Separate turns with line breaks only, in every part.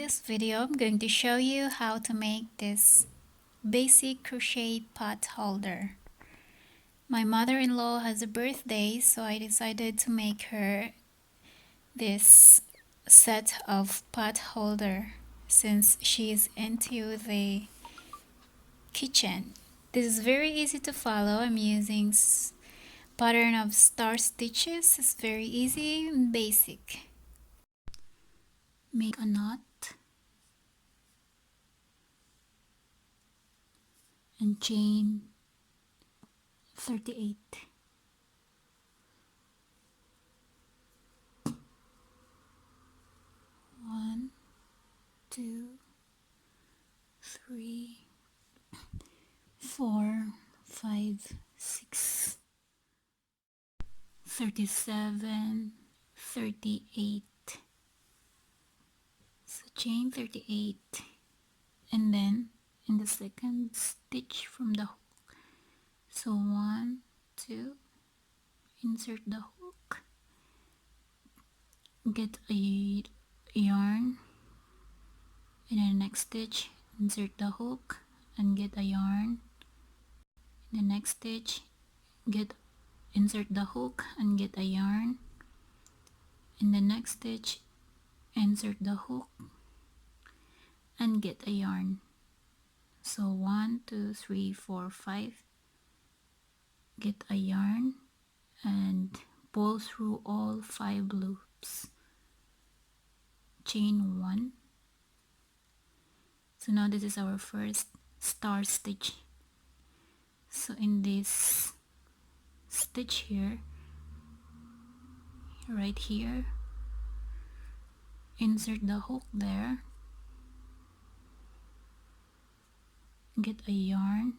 this video, I'm going to show you how to make this basic crochet pot holder. My mother-in-law has a birthday, so I decided to make her this set of pot holder since she's into the kitchen. This is very easy to follow. I'm using pattern of star stitches. It's very easy and basic. Make a knot and chain 38. One, two, three, 4, 5, 6, 37, 38. So chain 38, and then in the second stitch from the hook, so 1, 2, insert the hook, get a yarn, and in the next stitch insert the hook and get a yarn. In the next stitch insert the hook and get a yarn. In the next stitch insert the hook and get a yarn. So 1, 2, 3, 4, 5, get a yarn and pull through all 5 loops, chain 1. So now this is our first star stitch. So in this stitch here, right here, insert the hook there, get a yarn,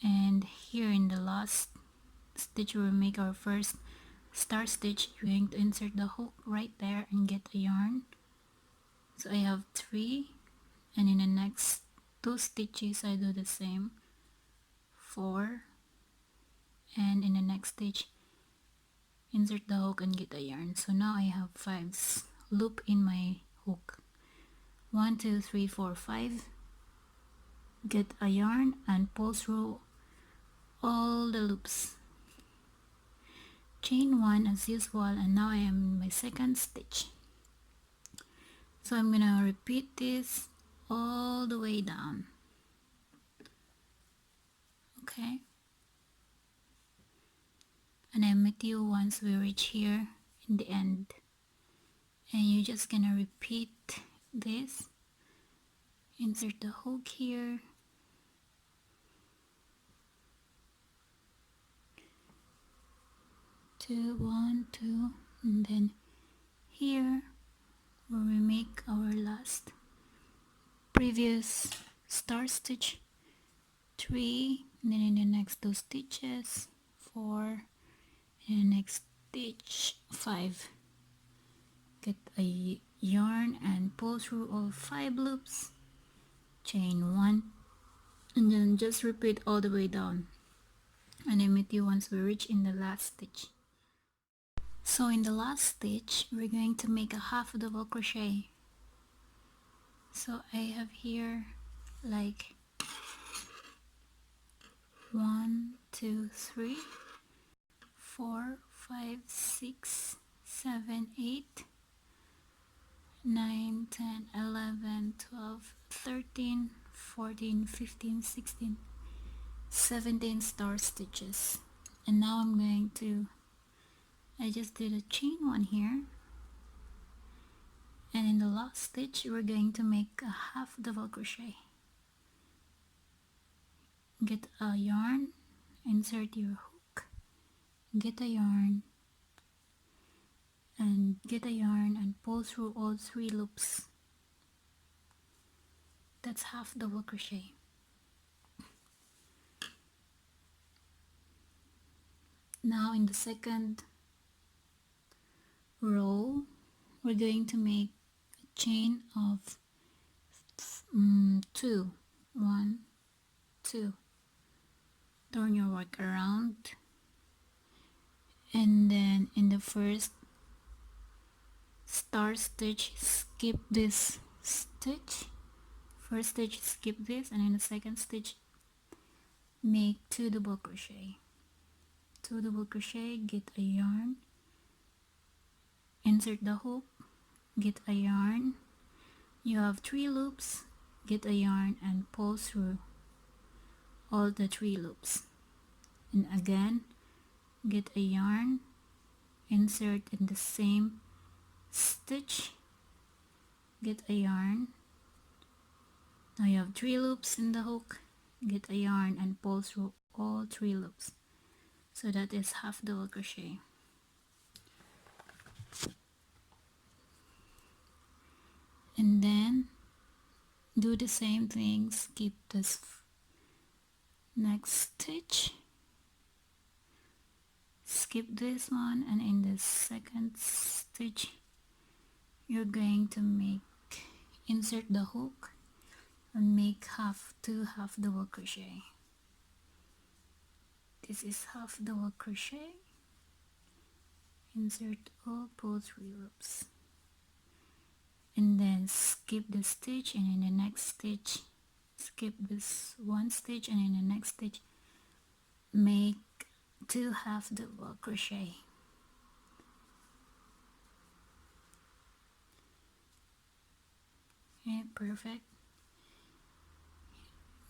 and here in the last stitch we'll make our first star stitch. We're going to insert the hook right there and get a yarn. So I have 3, and in the next 2 stitches I do the same, 4, and in the next stitch insert the hook and get a yarn. So now I have 5 loop in my hook. 1, 2, 3, 4, 5, get a yarn and pull through all the loops, chain 1 as usual, and now I am in my second stitch. So I'm gonna repeat this all the way down. Okay, and I'll meet you once we reach here in the end, and you're just gonna repeat this. Insert the hook here, two, 1, 2, and then here where we make our last previous star stitch, 3, and then in the next 2 stitches, 4, and the next stitch 5, get a yarn and pull through all 5 loops, chain 1, and then just repeat all the way down, and I meet you once we reach in the last stitch. So in the last stitch we're going to make a half double crochet. So I have here like 1, 2, 3, 4, 5, 6, 7, 8, 9, 10, 11, 12, 13, 14, 15, 16, 17 star stitches. And now I'm going to, I just did a chain 1 here, and in the last stitch we're going to make a half double crochet. Get a yarn, insert your hook, get a yarn, and get a yarn and pull through all 3 loops. That's half double crochet. Now in the second row we're going to make a chain of 2, 1, 2. Turn your work around, and then in the first star stitch, skip this stitch. First stitch, skip this, and in the second stitch make 2 double crochet. 2 double crochet, get a yarn, insert the hook, get a yarn. You have 3 loops, get a yarn and pull through all the 3 loops, and again get a yarn, insert in the same stitch, get a yarn. Now you have 3 loops in the hook, get a yarn and pull through all 3 loops. So that is half double crochet. And then do the same thing, skip this next stitch, skip this one, and in the second stitch you're going to insert the hook and make 2 half double crochet. This is half double crochet, insert all, pull 3 loops, and then skip the stitch, and in the next stitch skip this one stitch, and in the next stitch make 2 half double crochet. Okay, perfect.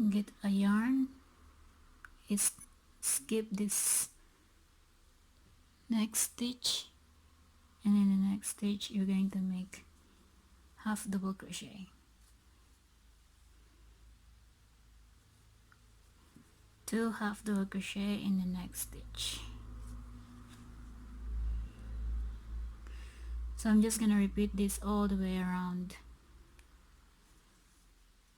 Get a yarn, skip this next stitch, and in the next stitch you're going to make half double crochet. 2 half double crochet in the next stitch. So I'm just gonna repeat this all the way around.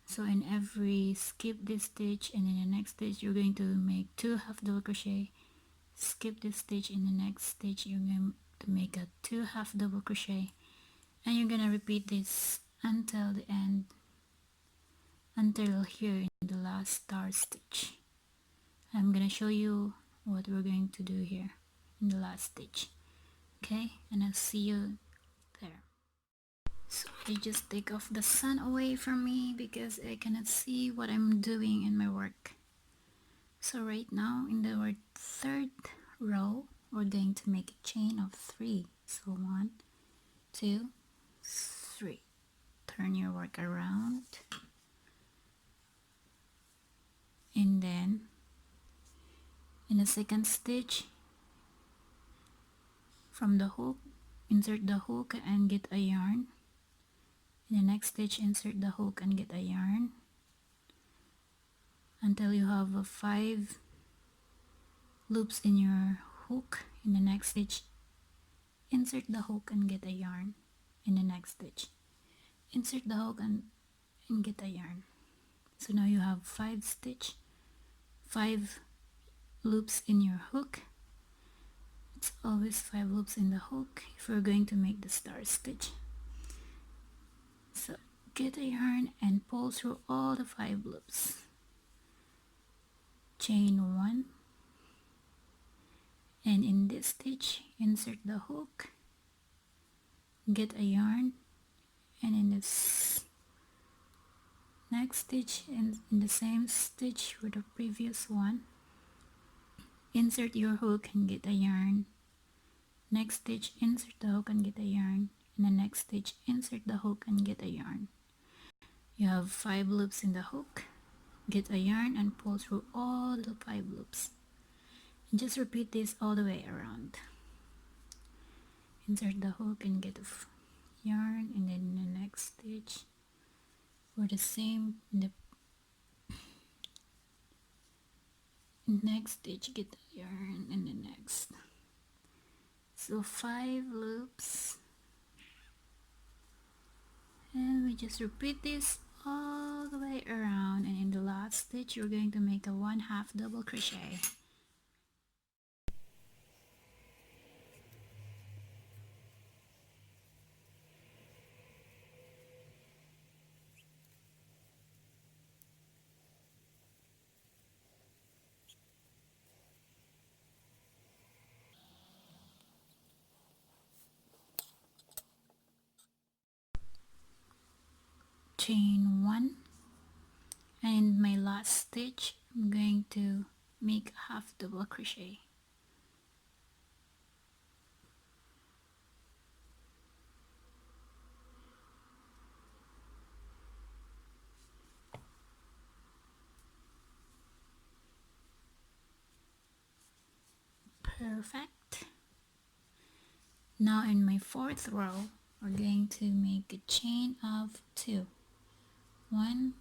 So in every, skip this stitch, and in the next stitch you're going to make 2 half double crochet, skip this stitch, in the next stitch you're going to make a 2 half double crochet, and you're gonna repeat this until the end, until here in the last star stitch. I'm gonna show you what we're going to do here in the last stitch. Okay, and I'll see you there. So I just take off the sun away from me because I cannot see what I'm doing in my work. So right now in the third row we're going to make a chain of 3. So 1, 2, 3. Turn your work around, and then in the second stitch from the hook, insert the hook and get a yarn. In the next stitch insert the hook and get a yarn until you have 5 loops in your hook. In the next stitch insert the hook and get a yarn. In the next stitch insert the hook and get a yarn. So now you have 5 loops in your hook. It's always 5 loops in the hook if we're going to make the star stitch. So get a yarn and pull through all the 5 loops. Chain 1, and in this stitch insert the hook, get a yarn, and in this next stitch, in the same stitch for the previous one, insert your hook and get a yarn. Next stitch insert the hook and get a yarn. In the next stitch insert the hook and get a yarn. You have 5 loops in the hook, get a yarn and pull through all the 5 loops, and just repeat this all the way around. Insert the hook and get a yarn, and then in the next stitch for the same, in the next stitch get a yarn, and the next. So 5 loops, and we just repeat this all the way around, and in the last stitch you're going to make a 1/2 double crochet. chain 1, and my last stitch I'm going to make half double crochet. Perfect. Now in my 4th row we're going to make a chain of 2. 1,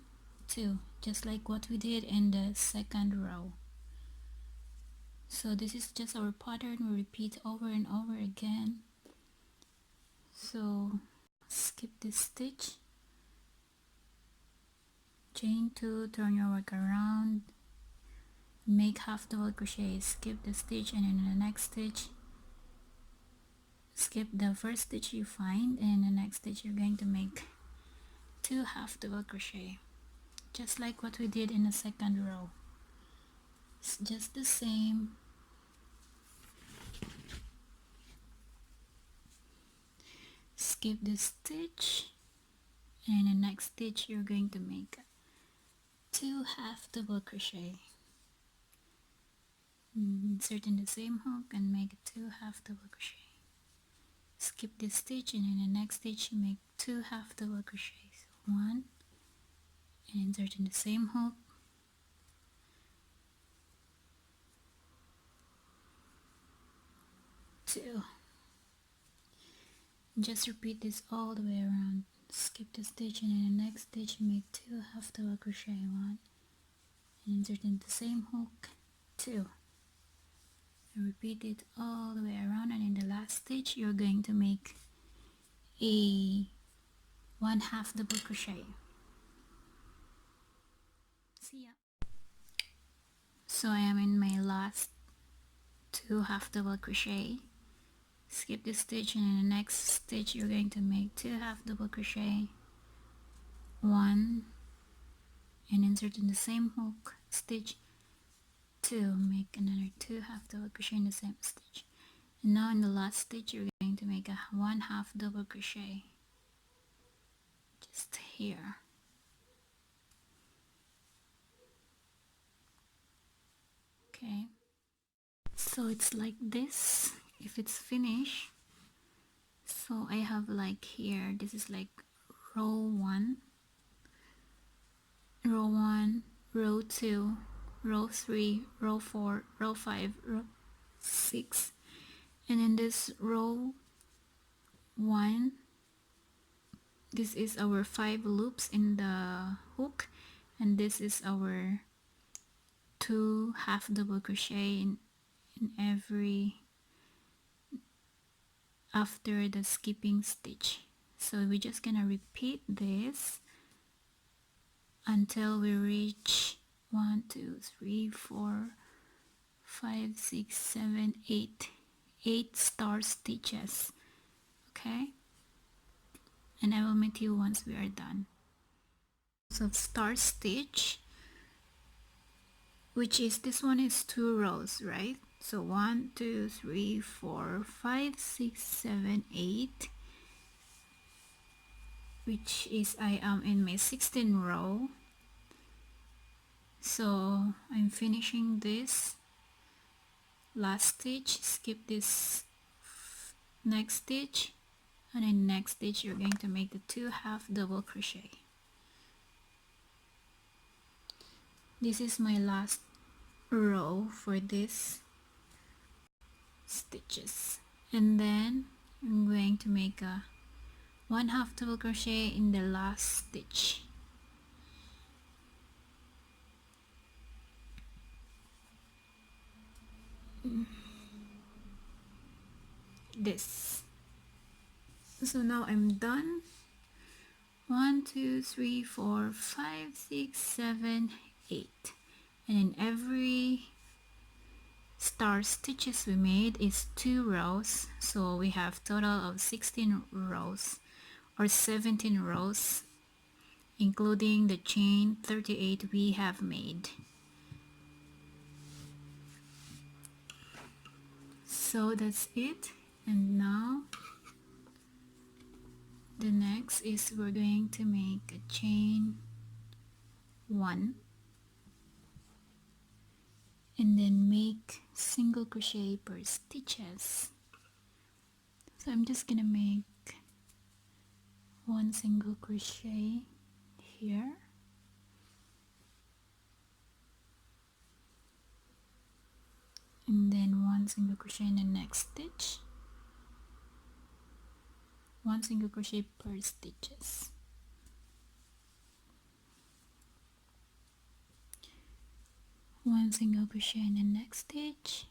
2, just like what we did in the 2nd row. So this is just our pattern, we repeat over and over again. So skip this stitch, chain 2, turn your work around, make half double crochet, skip the stitch, and in the next stitch skip the first stitch you find, and in the next stitch you're going to make 2 half double crochet, just like what we did in the 2nd row. It's just the same. Skip the stitch, and in the next stitch you're going to make 2 half double crochet. Insert in the same hook and make 2 half double crochet. Skip this stitch, and in the next stitch you make 2 half double crochets. 1, and insert in the same hook, 2. Just repeat this all the way around. Skip the stitch, and in the next stitch you make 2 half double crochet. 1, and insert in the same hook, 2. And repeat it all the way around, and in the last stitch you're going to make a 1 half double crochet. See ya. So I am in my last 2 half double crochet. Skip the stitch, and in the next stitch you're going to make 2 half double crochet. 1, and insert in the same hook, stitch 2, make another 2 half double crochet in the same stitch. And now in the last stitch you're going to make a 1 half double crochet just here. Okay, so it's like this if it's finished. So I have like here, this is like row 1, row 1, row 2, row 3, row 4, row 5, row 6, and in this row 1, this is our 5 loops in the hook, and this is our 2 half double crochet in every after the skipping stitch. So we're just gonna repeat this until we reach 1, 2, 3, 4, 5, 6, 7, 8 star stitches. Okay, and I will meet you once we are done. So star stitch, which is this one, is 2 rows, right? So 1, 2, 3, 4, 5, 6, 7, 8, which is I am in my 16th row. So I'm finishing this last stitch, skip this next stitch, and in the next stitch you're going to make the 2 half double crochet. This is my last row for this stitches, and then I'm going to make a 1 half double crochet in the last stitch. This. So now I'm done. 1, 2, 3, 4, 5, 6, 7, 8, and in every star stitches we made is 2 rows, so we have total of 16 rows or 17 rows, including the chain 38 we have made. So that's it, and now The next is we're going to make a chain 1 and then make single crochet per stitches. So I'm just gonna make 1 single crochet here, and then 1 single crochet in the next stitch, 1 single crochet per stitches, 1 single crochet in the next stitch,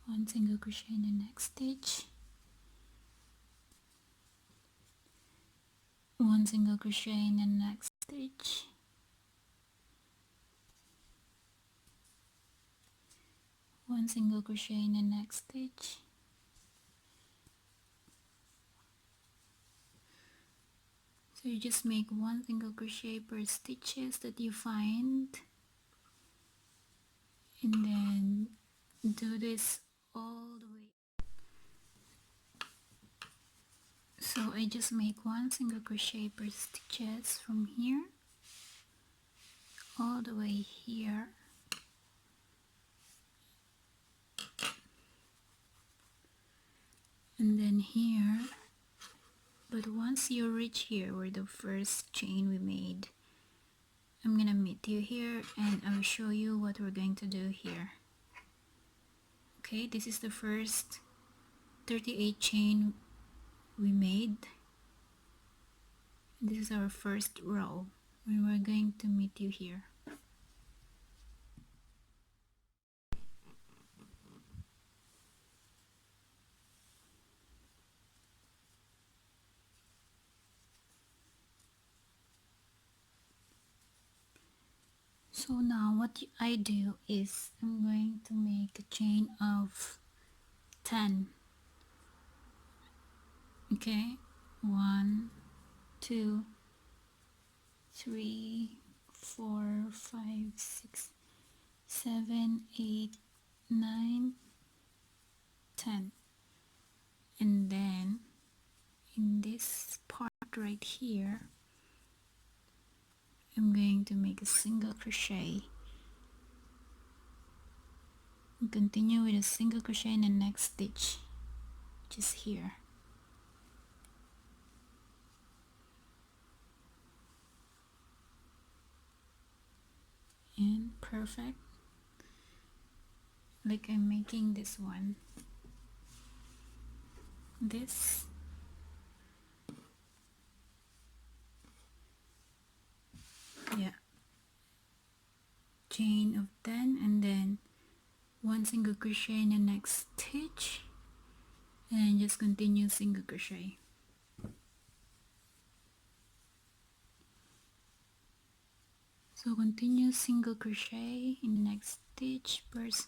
1 single crochet in the next stitch, 1 single crochet in the next stitch, 1 single crochet in the next stitch, so you just make 1 single crochet per stitches that you find, and then do this all the way. So I just make 1 single crochet per stitches from here all the way here, and then here. But once you reach here where the first chain we made, I'm gonna meet you here and I'll show you what we're going to do here. Okay, this is the first 38 chain we made. This is our first row, and we're going to meet you here. So now what I do is I'm going to make a chain of 10. Okay, 1, 2, 3, 4, 5, 6, 7, 8, 9, 10. And then in this part right here, I'm going to make a single crochet and continue with a single crochet in the next stitch, which is here. And perfect, like I'm making this one, this, yeah, chain of 10, and then 1 single crochet in the next stitch, and just continue single crochet. So continue single crochet in the next stitch, first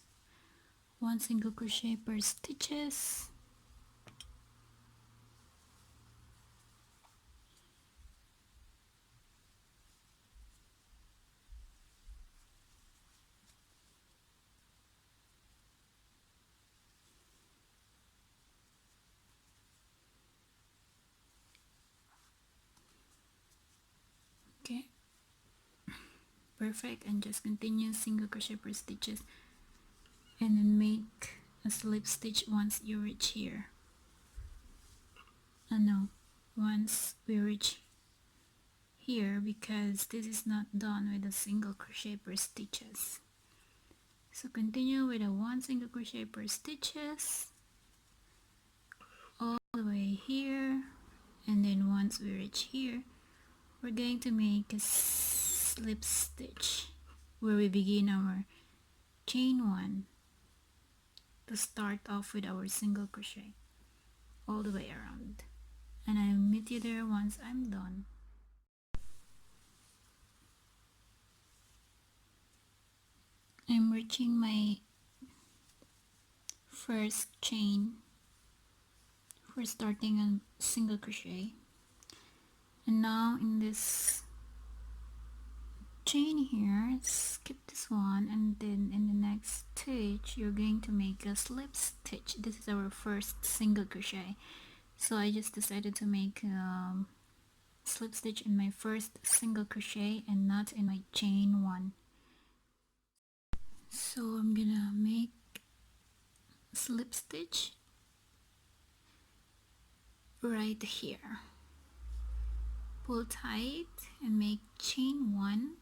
1 single crochet per stitches, okay, perfect, and just continue single crochet per stitches, and then make a slip stitch once you reach here. No, once we reach here, because this is not done with a single crochet per stitches. So continue with a 1 single crochet per stitches all the way here, and then once we reach here, we're going to make a slip stitch where we begin our chain 1 to start off with our single crochet all the way around, and I'll meet you there once I'm done. I'm reaching my first chain for starting a single crochet, and now in this chain here, skip this one, and then in the next stitch you're going to make a slip stitch. This is our first single crochet, so I just decided to make slip stitch in my first single crochet and not in my chain one. So I'm gonna make slip stitch right here, pull tight and make chain one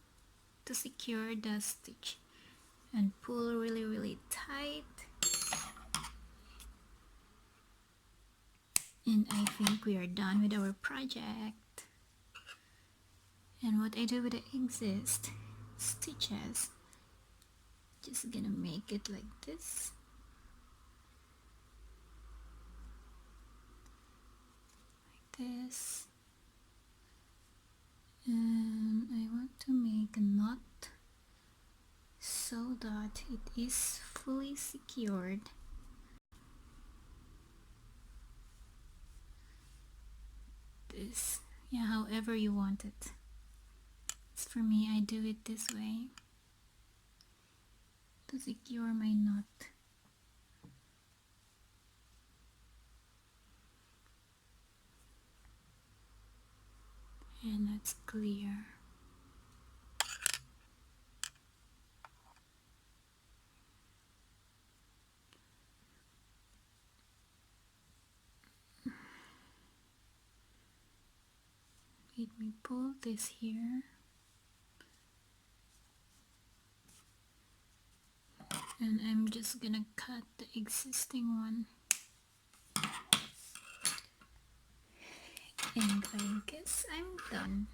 to secure the stitch, and pull really tight, and I think we are done with our project. And what I do with the exist stitches, just gonna make it like this, and I want to make a knot so that it is fully secured. This, yeah, however you want it. As for me, I do it this way to secure my knot. And that's clear. Let me pull this here, and I'm just gonna cut the existing one, and I guess I'm done.